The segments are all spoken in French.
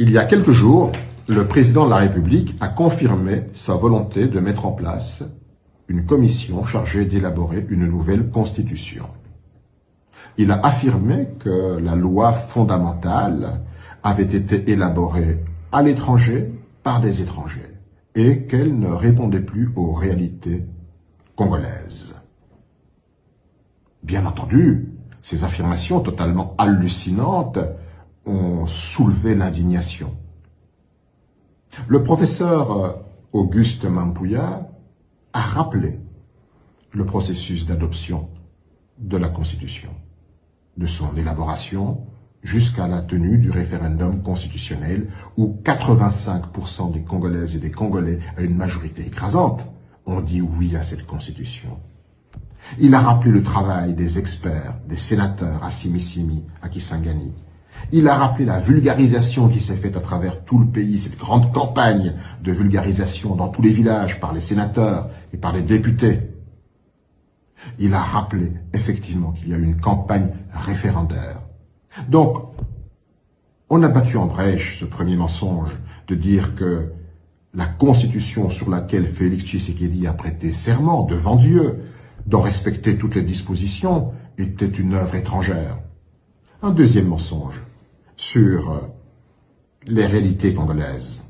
Il y a quelques jours, le président de la République a confirmé sa volonté de mettre en place une commission chargée d'élaborer une nouvelle constitution. Il a affirmé que la loi fondamentale avait été élaborée à l'étranger par des étrangers et qu'elle ne répondait plus aux réalités congolaises. Bien entendu, ces affirmations totalement hallucinantes ont soulevé l'indignation. Le professeur Auguste Mampouya a rappelé le processus d'adoption de la Constitution, de son élaboration jusqu'à la tenue du référendum constitutionnel où 85% des Congolaises et des Congolais, à une majorité écrasante, ont dit oui à cette Constitution. Il a rappelé le travail des experts, des sénateurs à Simissimi, à Kisangani. Il a rappelé la vulgarisation qui s'est faite à travers tout le pays, cette grande campagne de vulgarisation dans tous les villages par les sénateurs et par les députés. Il a rappelé effectivement qu'il y a eu une campagne référendaire. Donc, on a battu en brèche ce premier mensonge de dire que la constitution sur laquelle Félix Tshisekedi a prêté serment devant Dieu, d'en respecter toutes les dispositions, était une œuvre étrangère. Un deuxième mensonge sur les réalités congolaises.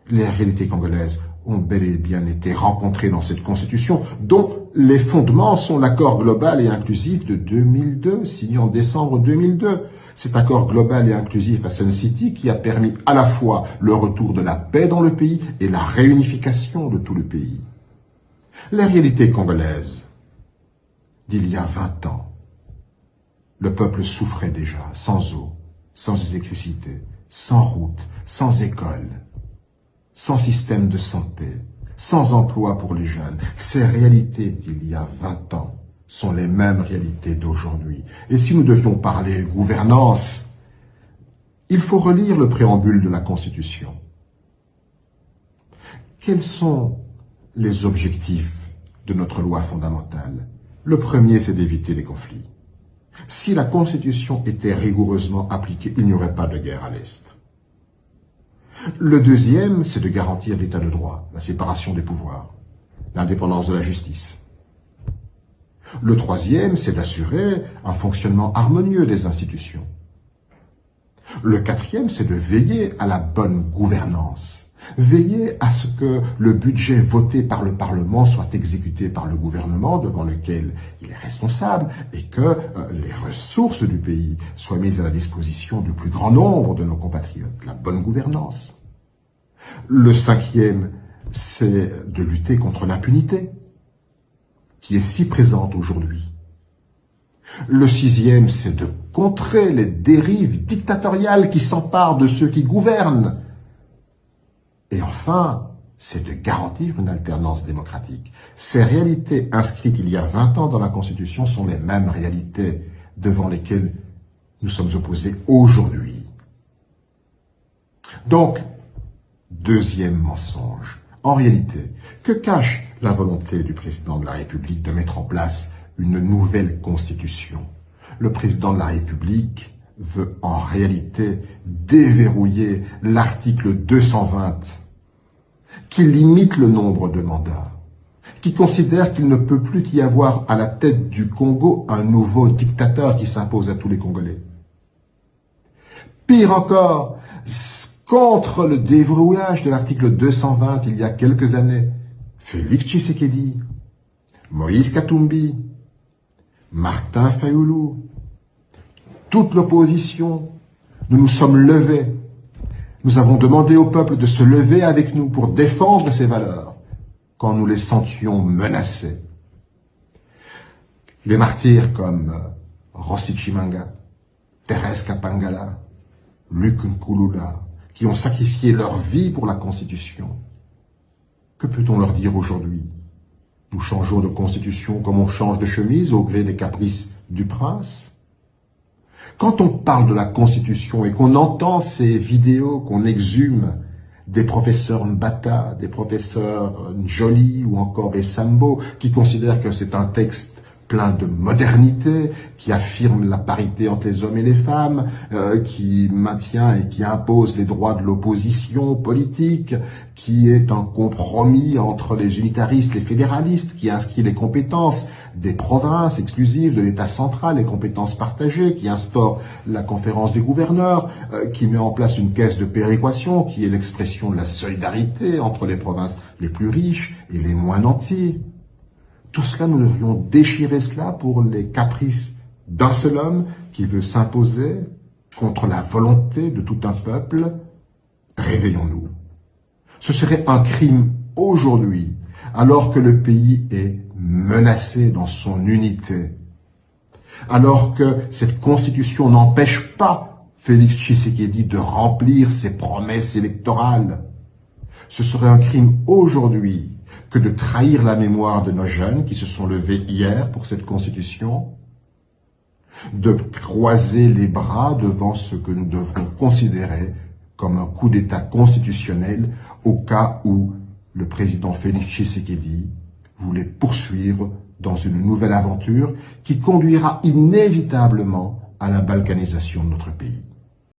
Les réalités congolaises ont bel et bien été rencontrées dans cette constitution, dont les fondements sont l'accord global et inclusif de 2002, signé en décembre 2002. Cet accord global et inclusif à Sun City qui a permis à la fois le retour de la paix dans le pays et la réunification de tout le pays. Les réalités congolaises d'il y a 20 ans. Le peuple souffrait déjà, sans eau, sans électricité, sans route, sans école, sans système de santé, sans emploi pour les jeunes. Ces réalités d'il y a 20 ans sont les mêmes réalités d'aujourd'hui. Et si nous devions parler gouvernance, il faut relire le préambule de la Constitution. Quels sont les objectifs de notre loi fondamentale? Le premier, c'est d'éviter les conflits. Si la Constitution était rigoureusement appliquée, il n'y aurait pas de guerre à l'Est. Le deuxième, c'est de garantir l'état de droit, la séparation des pouvoirs, l'indépendance de la justice. Le troisième, c'est d'assurer un fonctionnement harmonieux des institutions. Le quatrième, c'est de veiller à la bonne gouvernance. Veiller à ce que le budget voté par le Parlement soit exécuté par le gouvernement devant lequel il est responsable et que les ressources du pays soient mises à la disposition du plus grand nombre de nos compatriotes. La bonne gouvernance. Le cinquième, c'est de lutter contre l'impunité qui est si présente aujourd'hui. Le sixième, c'est de contrer les dérives dictatoriales qui s'emparent de ceux qui gouvernent. Et enfin, c'est de garantir une alternance démocratique. Ces réalités inscrites il y a 20 ans dans la Constitution sont les mêmes réalités devant lesquelles nous sommes opposés aujourd'hui. Donc, deuxième mensonge. En réalité, que cache la volonté du président de la République de mettre en place une nouvelle Constitution? Le président de la République veut en réalité déverrouiller l'article 220 qui limite le nombre de mandats, qui considère qu'il ne peut plus y avoir à la tête du Congo un nouveau dictateur qui s'impose à tous les Congolais. Pire encore, contre le déverrouillage de l'article 220 il y a quelques années, Félix Tshisekedi, Moïse Katumbi, Martin Fayoulou, toute l'opposition, nous nous sommes levés. Nous avons demandé au peuple de se lever avec nous pour défendre ses valeurs quand nous les sentions menacés. Les martyrs comme Rossi Chimanga, Thérèse Kapangala, Luc Nkulula, qui ont sacrifié leur vie pour la Constitution. Que peut-on leur dire aujourd'hui? Nous changeons de Constitution comme on change de chemise au gré des caprices du prince? Quand on parle de la Constitution et qu'on entend ces vidéos qu'on exhume des professeurs Mbata, des professeurs Njoli ou encore Essambo, qui considèrent que c'est un texte plein de modernité, qui affirme la parité entre les hommes et les femmes, qui maintient et qui impose les droits de l'opposition politique, qui est un compromis entre les unitaristes et les fédéralistes, qui inscrit les compétences des provinces exclusives de l'État central, les compétences partagées, qui instaure la conférence des gouverneurs, qui met en place une caisse de péréquation, qui est l'expression de la solidarité entre les provinces les plus riches et les moins nantis. Tout cela, nous devrions déchirer cela pour les caprices d'un seul homme qui veut s'imposer contre la volonté de tout un peuple. Réveillons-nous. Ce serait un crime aujourd'hui, alors que le pays est menacé dans son unité, alors que cette constitution n'empêche pas Félix Tshisekedi de remplir ses promesses électorales. Ce serait un crime aujourd'hui que de trahir la mémoire de nos jeunes qui se sont levés hier pour cette constitution, de croiser les bras devant ce que nous devrons considérer comme un coup d'État constitutionnel au cas où le président Félix Tshisekedi voulait poursuivre dans une nouvelle aventure qui conduira inévitablement à la balkanisation de notre pays.